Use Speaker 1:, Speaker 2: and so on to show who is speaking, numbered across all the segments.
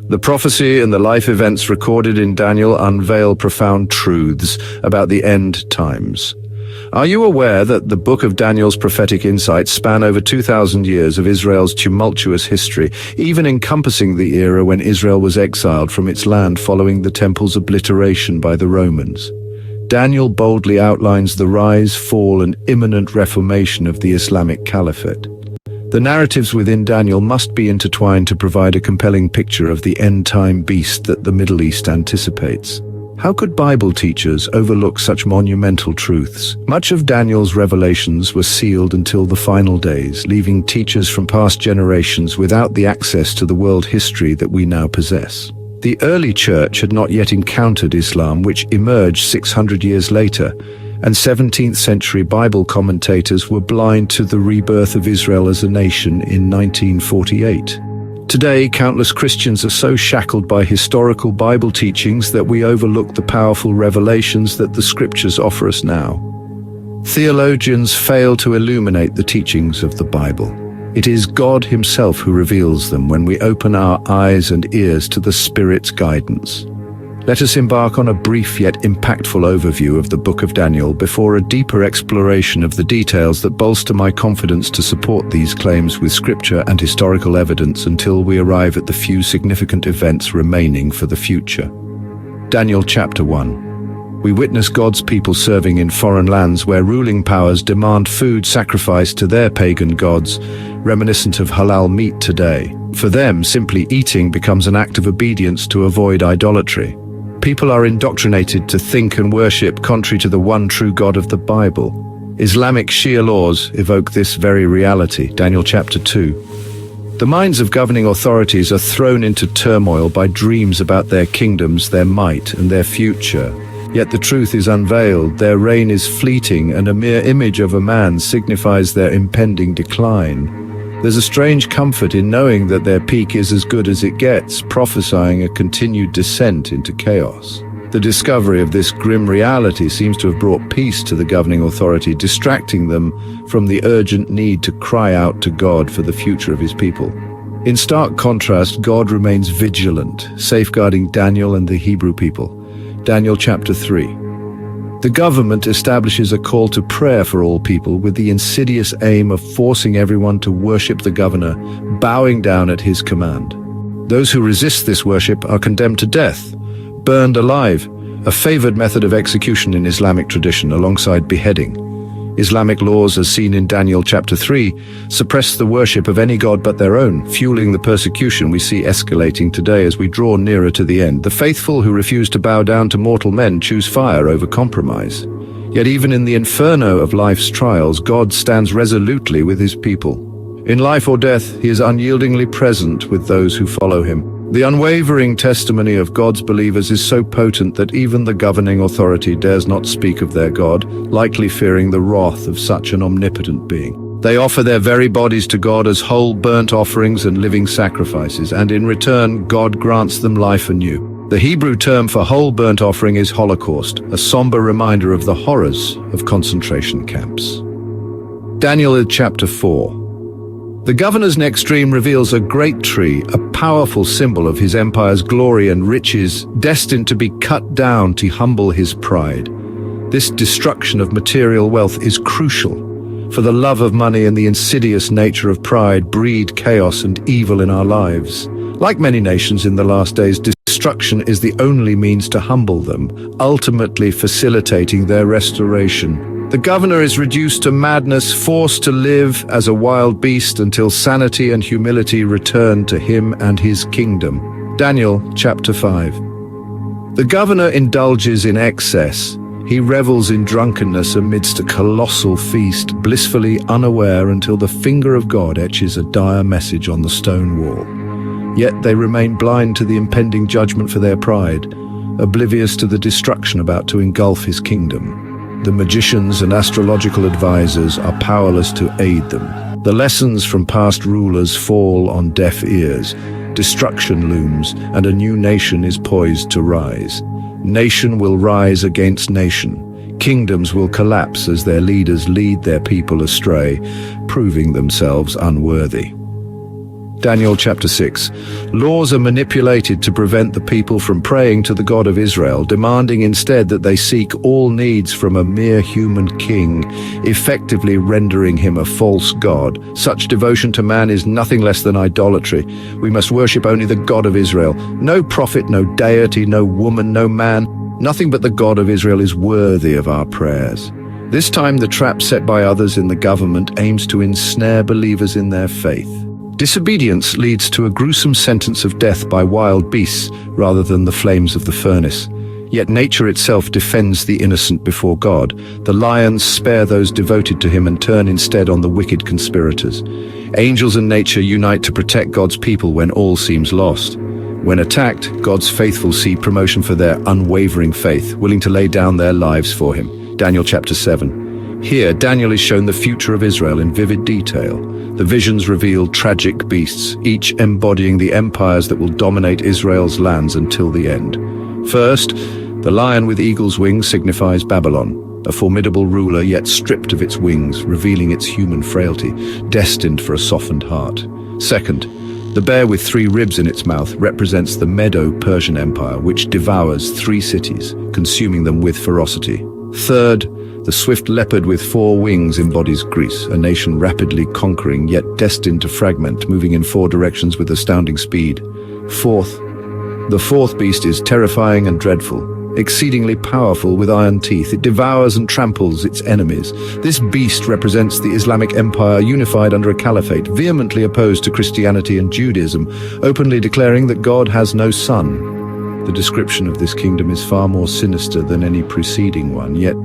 Speaker 1: The prophecy and the life events recorded in Daniel unveil profound truths about the end times. Are you aware that the book of Daniel's prophetic insights span over 2,000 years of Israel's tumultuous history, even encompassing the era when Israel was exiled from its land following the temple's obliteration by the Romans? Daniel boldly outlines the rise, fall, and imminent reformation of the Islamic Caliphate. The narratives within Daniel must be intertwined to provide a compelling picture of the end-time beast that the Middle East anticipates. How could Bible teachers overlook such monumental truths? Much of Daniel's revelations were sealed until the final days, leaving teachers from past generations without the access to the world history that we now possess. The early church had not yet encountered Islam, which emerged 600 years later, and 17th century Bible commentators were blind to the rebirth of Israel as a nation in 1948. Today, countless Christians are so shackled by historical Bible teachings that we overlook the powerful revelations that the scriptures offer us now. Theologians fail to illuminate the teachings of the Bible. It is God Himself who reveals them when we open our eyes and ears to the Spirit's guidance. Let us embark on a brief yet impactful overview of the book of Daniel before a deeper exploration of the details that bolster my confidence to support these claims with scripture and historical evidence until we arrive at the few significant events remaining for the future. Daniel chapter 1. We witness God's people serving in foreign lands where ruling powers demand food sacrificed to their pagan gods, reminiscent of halal meat today. For them, simply eating becomes an act of obedience to avoid idolatry. People are indoctrinated to think and worship contrary to the one true God of the Bible. Islamic Sharia laws evoke this very reality. Daniel chapter 2. The minds of governing authorities are thrown into turmoil by dreams about their kingdoms, their might, and their future. Yet the truth is unveiled, their reign is fleeting, and a mere image of a man signifies their impending decline. There's a strange comfort in knowing that their peak is as good as it gets, prophesying a continued descent into chaos. The discovery of this grim reality seems to have brought peace to the governing authority, distracting them from the urgent need to cry out to God for the future of His people. In stark contrast, God remains vigilant, safeguarding Daniel and the Hebrew people. Daniel chapter 3. The government establishes a call to prayer for all people with the insidious aim of forcing everyone to worship the governor, bowing down at his command. Those who resist this worship are condemned to death, burned alive, a favored method of execution in Islamic tradition alongside beheading. Islamic laws, as seen in Daniel chapter 3, suppress the worship of any god but their own, fueling the persecution we see escalating today as we draw nearer to the end. The faithful who refuse to bow down to mortal men choose fire over compromise. Yet even in the inferno of life's trials, God stands resolutely with His people. In life or death, He is unyieldingly present with those who follow Him. The unwavering testimony of God's believers is so potent that even the governing authority dares not speak of their God, likely fearing the wrath of such an omnipotent being. They offer their very bodies to God as whole burnt offerings and living sacrifices, and in return, God grants them life anew. The Hebrew term for whole burnt offering is Holocaust, a somber reminder of the horrors of concentration camps. Daniel chapter 4. The governor's next dream reveals a great tree, a powerful symbol of his empire's glory and riches, destined to be cut down to humble his pride. This destruction of material wealth is crucial, for the love of money and the insidious nature of pride breed chaos and evil in our lives. Like many nations in the last days, destruction is the only means to humble them, ultimately facilitating their restoration. The governor is reduced to madness, forced to live as a wild beast until sanity and humility return to him and his kingdom. Daniel chapter 5. The governor indulges in excess. He revels in drunkenness amidst a colossal feast, blissfully unaware until the finger of God etches a dire message on the stone wall. Yet they remain blind to the impending judgment for their pride, oblivious to the destruction about to engulf his kingdom. The magicians and astrological advisors are powerless to aid them. The lessons from past rulers fall on deaf ears. Destruction looms, and a new nation is poised to rise. Nation will rise against nation. Kingdoms will collapse as their leaders lead their people astray, proving themselves unworthy. Daniel chapter 6. Laws are manipulated to prevent the people from praying to the God of Israel, demanding instead that they seek all needs from a mere human king, effectively rendering him a false god. Such devotion to man is nothing less than idolatry. We must worship only the God of Israel. No prophet, no deity, no woman, no man. Nothing but the God of Israel is worthy of our prayers. This time the trap set by others in the government aims to ensnare believers in their faith. Disobedience leads to a gruesome sentence of death by wild beasts rather than the flames of the furnace. Yet nature itself defends the innocent before God. The lions spare those devoted to him and turn instead on the wicked conspirators. Angels and nature unite to protect God's people when all seems lost. When attacked, God's faithful see promotion for their unwavering faith, willing to lay down their lives for him. Daniel chapter 7. Here, Daniel is shown the future of Israel in vivid detail. The visions reveal tragic beasts, each embodying the empires that will dominate Israel's lands until the end. First, the lion with eagle's wings signifies Babylon, a formidable ruler yet stripped of its wings, revealing its human frailty, destined for a softened heart. Second, the bear with 3 ribs in its mouth represents the Medo-Persian Empire, which devours 3 cities, consuming them with ferocity. Third, the swift leopard with 4 wings embodies Greece, a nation rapidly conquering yet destined to fragment, moving in 4 directions with astounding speed. Fourth, the 4th beast is terrifying and dreadful, exceedingly powerful with iron teeth. It devours and tramples its enemies. This beast represents the Islamic Empire unified under a caliphate, vehemently opposed to Christianity and Judaism, openly declaring that God has no son. The description of this kingdom is far more sinister than any preceding one, yet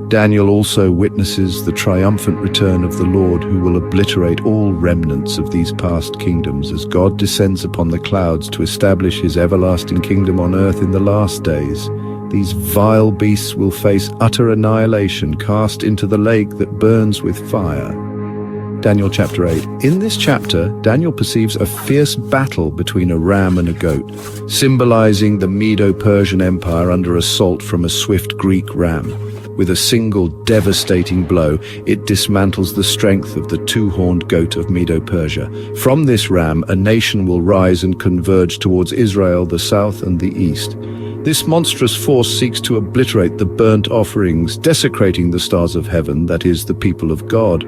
Speaker 1: Daniel also witnesses the triumphant return of the Lord, who will obliterate all remnants of these past kingdoms as God descends upon the clouds to establish his everlasting kingdom on earth in the last days. These vile beasts will face utter annihilation, cast into the lake that burns with fire. Daniel chapter 8. In this chapter, Daniel perceives a fierce battle between a ram and a goat, symbolizing the Medo-Persian Empire under assault from a swift Greek ram. With a single devastating blow, it dismantles the strength of the 2-horned goat of Medo-Persia. From this ram, a nation will rise and converge towards Israel, the south and the east. This monstrous force seeks to obliterate the burnt offerings, desecrating the stars of heaven, that is, the people of God.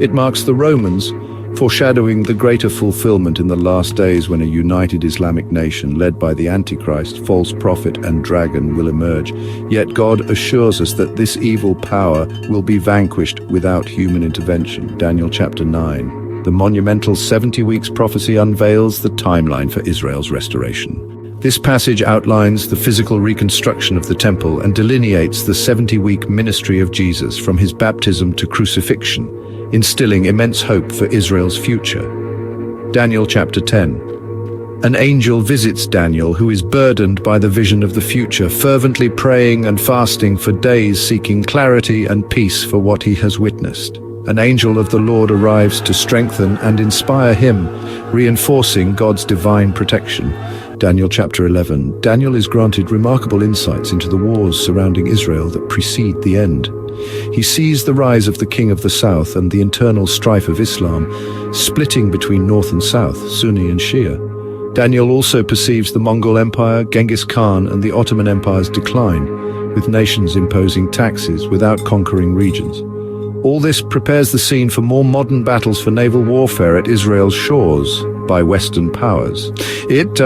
Speaker 1: It marks the Romans, foreshadowing the greater fulfillment in the last days when a united Islamic nation led by the Antichrist, false prophet and dragon will emerge. Yet God assures us that this evil power will be vanquished without human intervention. Daniel chapter 9. The monumental 70 weeks prophecy unveils the timeline for Israel's restoration. This passage outlines the physical reconstruction of the temple and delineates the 70-week ministry of Jesus from his baptism to crucifixion, instilling immense hope for Israel's future. Daniel chapter 10. An angel visits Daniel, who is burdened by the vision of the future, fervently praying and fasting for days, seeking clarity and peace for what he has witnessed. An angel of the Lord arrives to strengthen and inspire him, reinforcing God's divine protection. Daniel chapter 11. Daniel is granted remarkable insights into the wars surrounding Israel that precede the end. He sees the rise of the king of the south and the internal strife of Islam, splitting between north and south, Sunni and Shia. Daniel also perceives the Mongol Empire, Genghis Khan, and the Ottoman Empire's decline, with nations imposing taxes without conquering regions. All this prepares the scene for more modern battles for naval warfare at Israel's shores by Western powers. It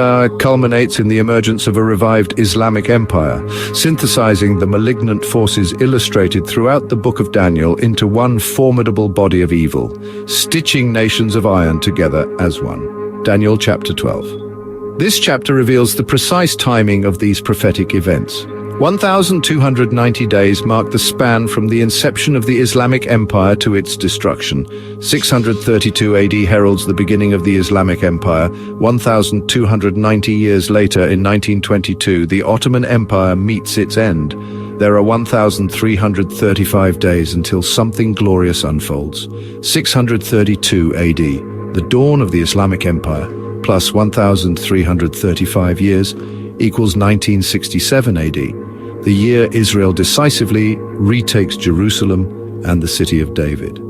Speaker 1: culminates in the emergence of a revived Islamic empire, synthesizing the malignant forces illustrated throughout the book of Daniel into one formidable body of evil, stitching nations of iron together as one. Daniel chapter 12. This chapter reveals the precise timing of these prophetic events. 1,290 days mark the span from the inception of the Islamic Empire to its destruction. 632 AD heralds the beginning of the Islamic Empire. 1,290 years later, in 1922, the Ottoman Empire meets its end. There are 1,335 days until something glorious unfolds. 632 AD, the dawn of the Islamic Empire, plus 1,335 years, equals 1967 AD, the year Israel decisively retakes Jerusalem and the city of David.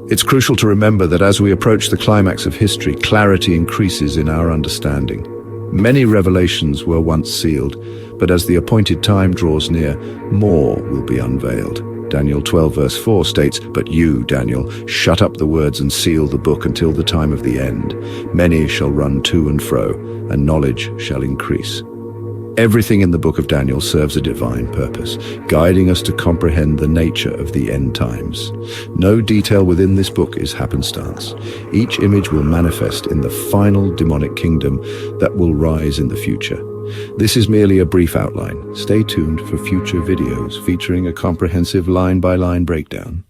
Speaker 1: It's crucial to remember that as we approach the climax of history, clarity increases in our understanding. Many revelations were once sealed, but as the appointed time draws near, more will be unveiled. Daniel 12 verse 4 states, "But you, Daniel, shut up the words and seal the book until the time of the end. Many shall run to and fro, and knowledge shall increase." Everything in the book of Daniel serves a divine purpose, guiding us to comprehend the nature of the end times. No detail within this book is happenstance. Each image will manifest in the final demonic kingdom that will rise in the future. This is merely a brief outline. Stay tuned for future videos featuring a comprehensive line-by-line breakdown.